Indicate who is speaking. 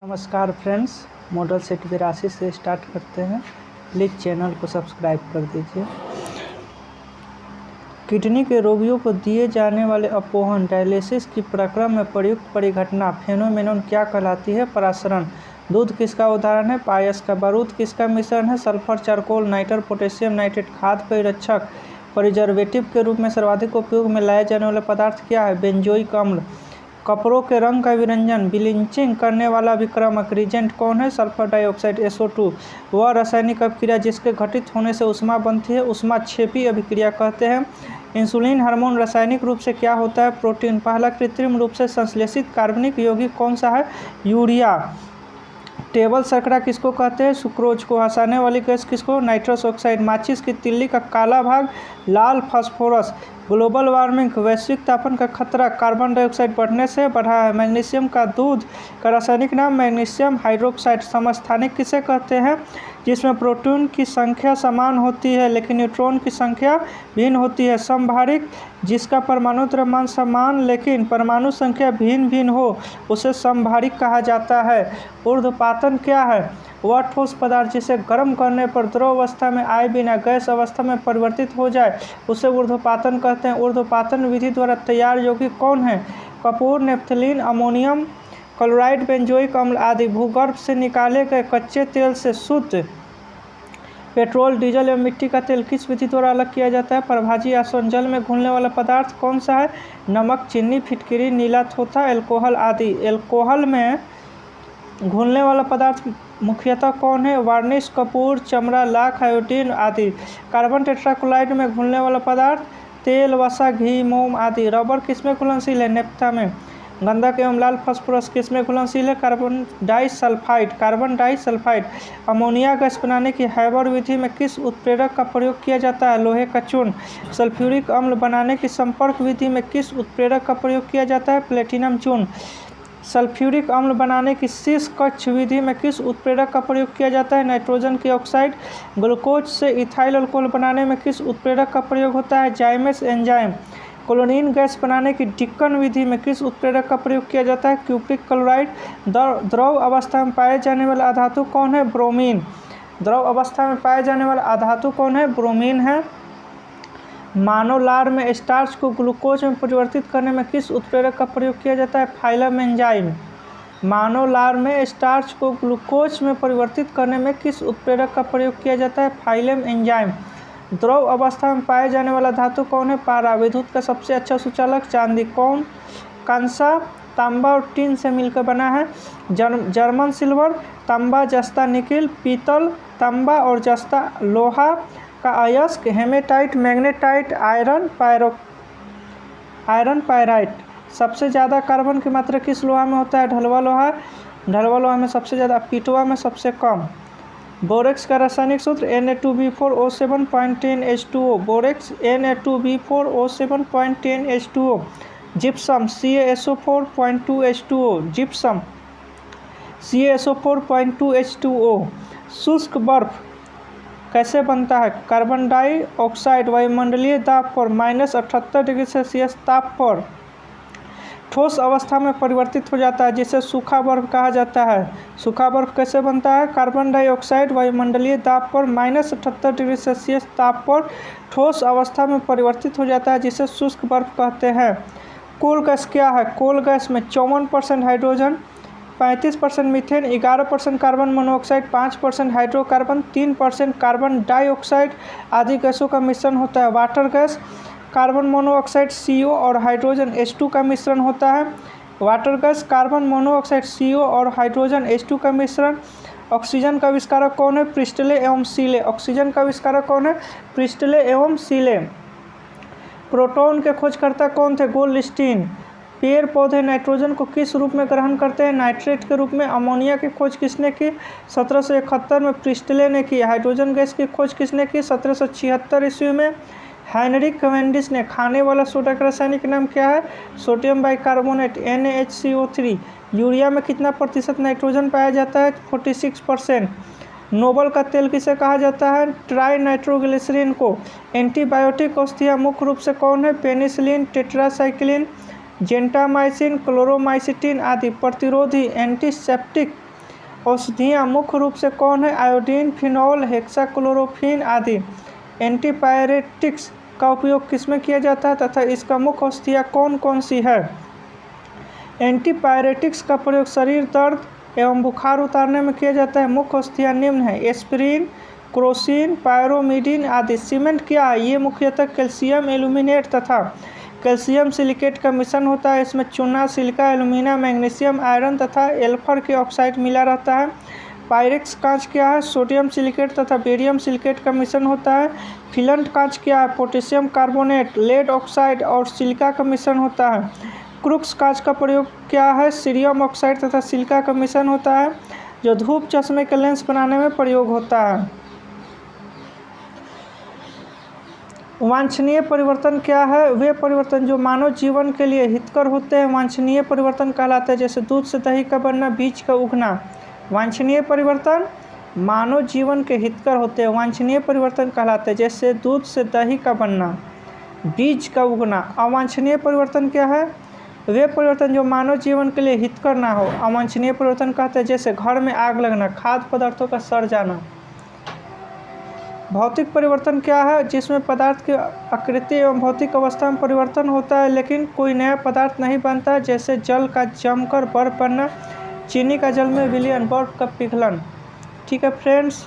Speaker 1: नमस्कार friends, model set 82 से start करते हैं। प्लीज़ चैनल को सब्सक्राइब कर दीजिए। किडनी के रोगियों को दिए जाने वाले अपोहन डायलिसिस की प्रक्रम में प्रयुक्त परिघटना फेनोमेनन क्या कहलाती है? परासरण। दूध किसका उदाहरण है? पायस का। बारूद किसका मिश्रण है? Sulphur, charcoal, nitre, potassium nitrate. खाद्य परिरक्षक प्रिजर्वेटिव के रूप में सर्वाधिक उपयोग में लाया जाने वाला पदार्थ क्या है? बेंजोइक अम्ल। कपड़ों के रंग का विरंजन ब्लीचिंग करने वाला अभिक्रमक रीजेंट कौन है? Sulphur dioxide SO2। वह रासायनिक अभिक्रिया जिसके घटित होने से ऊष्मा बनती है ऊष्माक्षेपी अभिक्रिया कहते हैं। इंसुलिन हार्मोन रासायनिक रूप से क्या होता है? प्रोटीन। पहला कृत्रिम रूप से संश्लेषित कार्बनिक यौगिक कौन सा है? यूरिया। टेबल शर्करा किसको कहते हैं? सुक्रोज को। हंसाने वाली गैस किसको? Nitrous oxide. माचिस की तिल्ली का काला भाग लाल फास्फोरस। ग्लोबल वार्मिंग वैश्विक तापन का खतरा कार्बन डाइऑक्साइड बढ़ने से बढ़ा है। मैग्नीशियम का दूध का रासायनिक नाम मैग्नीशियम हाइड्रोक्साइड। समस्थानिक किसे कहते हैं? जिसमें प्रोटॉन की संख्या समान होती है लेकिन न्यूट्रॉन की संख्या भिन्न होती है। समभारिक जिसका परमाणु द्रव्यमान समान लेकिन परमाणु संख्या भिन्न भिन्न हो उसे समभारिक कहा जाता है। ऊर्ध्वपातन क्या है? वह ठोस पदार्थ जिसे गर्म करने पर द्रव अवस्था में आए बिना गैस अवस्था में परिवर्तित हो जाए उसे ऊर्ध्वपातन कहते हैं। ऊर्ध्वपातन विधि द्वारा तैयार यौगिक कौन है? Kapoor, naphthalene, ammonium chloride, benzoic अम्ल आदि। भूगर्भ से निकाले गए कच्चे तेल से शुद्ध पेट्रोल, डीजल एवं मिट्टी का तेल किस विधि द्वारा अलग किया जाता है? प्रभाजी आसवन। जल में घुलने वाला पदार्थ कौन सा है? नमक, चीनी, फिटकिरी, नीला थोथा, एल्कोहल आदि। एल्कोहल में घुलने वाला पदार्थ मुख्यतः कौन है? वार्निश, कपूर, चमड़ा, लाख, आयोडीन आदि। कार्बन टेट्राक्लोराइड में घुलने वाला पदार्थ तेल, वसा, घी, मोम आदि। रबर किसमें घुलनशील है? नेफ्था में। गंधक एवं लाल फास्फोरस किसमें घुलनशील है? Carbon disulphide. Carbon disulphide. Ammonia gas बनाने की हैबर विधि में किस उत्प्रेरक का प्रयोग किया जाता है? लोहे का चूर्ण। सल्फ्यूरिक अम्ल बनाने की संपर्क विधि में किस उत्प्रेरक का प्रयोग किया जाता है? प्लेटिनम चूर्ण। सल्फ्यूरिक अम्ल बनाने की शीश कक्ष विधि में किस उत्प्रेरक का प्रयोग किया जाता है? नाइट्रोजन की ऑक्साइड। ग्लूकोज से इथाइल अल्कोहल बनाने में किस उत्प्रेरक का प्रयोग होता है? Zymase enzyme. क्लोरीन गैस बनाने की डिक्कन विधि में किस उत्प्रेरक का प्रयोग किया जाता है? Cupric chloride. द्रव अवस्था में पाए जाने वाला अधातु कौन है? ब्रोमीन। द्रव अवस्था में पाए जाने वाला अधातु कौन है? ब्रोमीन है। मानव लार में स्टार्च को ग्लूकोज में परिवर्तित करने में किस उत्प्रेरक का प्रयोग किया जाता है? Phylum enzyme. मानव लार में स्टार्च को ग्लूकोज में परिवर्तित करने में किस उत्प्रेरक का प्रयोग किया जाता है? Phylum enzyme. द्रव अवस्था में पाए जाने वाला धातु कौन है? पारा। विद्युत का सबसे अच्छा सुचालक चांदी। कौन कांसा, तांबा और टीन से मिलकर बना है? जर्मन सिल्वर, तांबा, जस्ता निकिल, पीतल, तांबा और जस्ता। लोहा का अयस्क हेमेटाइट, मैग्नेटाइट, आयरन पायराइट। सबसे ज़्यादा कार्बन की मात्रा किस लोहा में होता है? ढलवा लोहा। ढलवा लोहा में सबसे ज़्यादा, पीटवा में सबसे कम। बोरेक्स का रासायनिक सूत्र Na2B4O7.10H2O। Borax Na2B4O7.10H2O। Gypsum CaSO4.2H2O। Gypsum CaSO4.2H2O। शुष्क बर्फ कैसे बनता है? कार्बन डाइऑक्साइड वायुमंडलीय दाब पर -78 डिग्री सेल्सियस ताप पर ठोस अवस्था में परिवर्तित हो जाता है जिसे सूखा बर्फ कहा जाता है। सूखा बर्फ कैसे बनता है? कार्बन डाइऑक्साइड वायुमंडलीय दाब पर -78 डिग्री सेल्सियस ताप पर ठोस अवस्था में परिवर्तित हो जाता है जिसे शुष्क बर्फ कहते हैं। कोल गैस क्या है? कोल गैस में 54% hydrogen, 35% methane, 11% carbon monoxide, 5% hydrocarbon, 3% carbon dioxide आदि गैसों का मिश्रण होता है। Water gas carbon monoxide CO और हाइड्रोजन H2 का मिश्रण होता है। Water gas carbon monoxide CO और हाइड्रोजन H2 का मिश्रण। ऑक्सीजन का आविष्कारक कौन है? प्रिस्टले एवं सीले। ऑक्सीजन का आविष्कारक कौन है? प्रिस्टले एवं सीले। प्रोटॉन के खोजकर्ता कौन थे? गोल्डस्टीन। पेड़ पौधे नाइट्रोजन को किस रूप में ग्रहण करते हैं? नाइट्रेट के रूप में। अमोनिया की खोज किसने की? 1771 में प्रिस्टले ने की। हाइड्रोजन गैस की खोज किसने की? 1776 ईस्वी में हेनरिक कैवेंडिश ने। खाने वाला सोडा का रासायनिक नाम क्या है? Sodium bicarbonate NaHCO3। यूरिया में कितना प्रतिशत नाइट्रोजन पाया जाता है? 46%। नोबल का तेल किसे कहा जाता है? ट्राई नाइट्रोग्लिसरीन को। एंटीबायोटिक औषधियाँ मुख्य रूप से कौन है? पेनिसिलिन, टेट्रासाइक्लिन, जेंटामाइसिन, क्लोरोमाइसिटिन आदि। प्रतिरोधी एंटीसेप्टिक औषधियाँ मुख्य रूप से कौन है? आयोडीन, फिनॉल, हेक्साक्लोरोफिन आदि। एंटीपायरेटिक्स का उपयोग किसमें किया जाता है तथा इसका मुख्य औषधियाँ कौन कौन सी है? एंटीपायरेटिक्स का प्रयोग शरीर दर्द एवं बुखार उतारने में किया जाता है। मुख्य औषधियाँ निम्न है: एस्पिरिन, क्रोसिन, पायरोमिडिन आदि। सीमेंट क्या है? ये मुख्यतः कैल्शियम एल्यूमिनेट तथा कैल्शियम सिलिकेट का मिश्रण होता है। इसमें चूना, सिलिका, एल्यूमिना, मैग्नीशियम, आयरन तथा एल्फर के ऑक्साइड मिला रहता है। पायरेक्स कांच क्या है? सोडियम सिलिकेट तथा बेरियम सिलिकेट का मिश्रण होता है। फिलंट कांच क्या है? पोटेशियम कार्बोनेट, लेड ऑक्साइड और सिलिका का मिश्रण होता है। क्रूक्स कांच का प्रयोग क्या है? सीरियम ऑक्साइड तथा सिलिका का मिश्रण होता है, जो धूप चश्मे के लेंस बनाने में प्रयोग होता है। वांछनीय परिवर्तन क्या है? वे परिवर्तन जो मानव जीवन के लिए हितकर होते हैं वांछनीय परिवर्तन कहलाते हैं, जैसे दूध से दही का बनना, बीज का उगना। वांछनीय परिवर्तन मानव जीवन के हितकर होते हैं, वांछनीय परिवर्तन कहलाते हैं, जैसे दूध से दही का बनना, बीज का उगना। अवांछनीय परिवर्तन क्या है? वे परिवर्तन जो मानव जीवन के लिए हितकर ना हो, अवांछनीय परिवर्तन कहते हैं, जैसे घर में आग लगना, खाद्य पदार्थों का सड़ जाना। भौतिक परिवर्तन क्या है? जिसमें पदार्थ की आकृति एवं भौतिक अवस्था में परिवर्तन होता है लेकिन कोई नया पदार्थ नहीं बनता, जैसे जल का जमकर बर्फ बनना, चीनी का जल में विलयन, बर्फ का पिघलन। ठीक है फ्रेंड्स।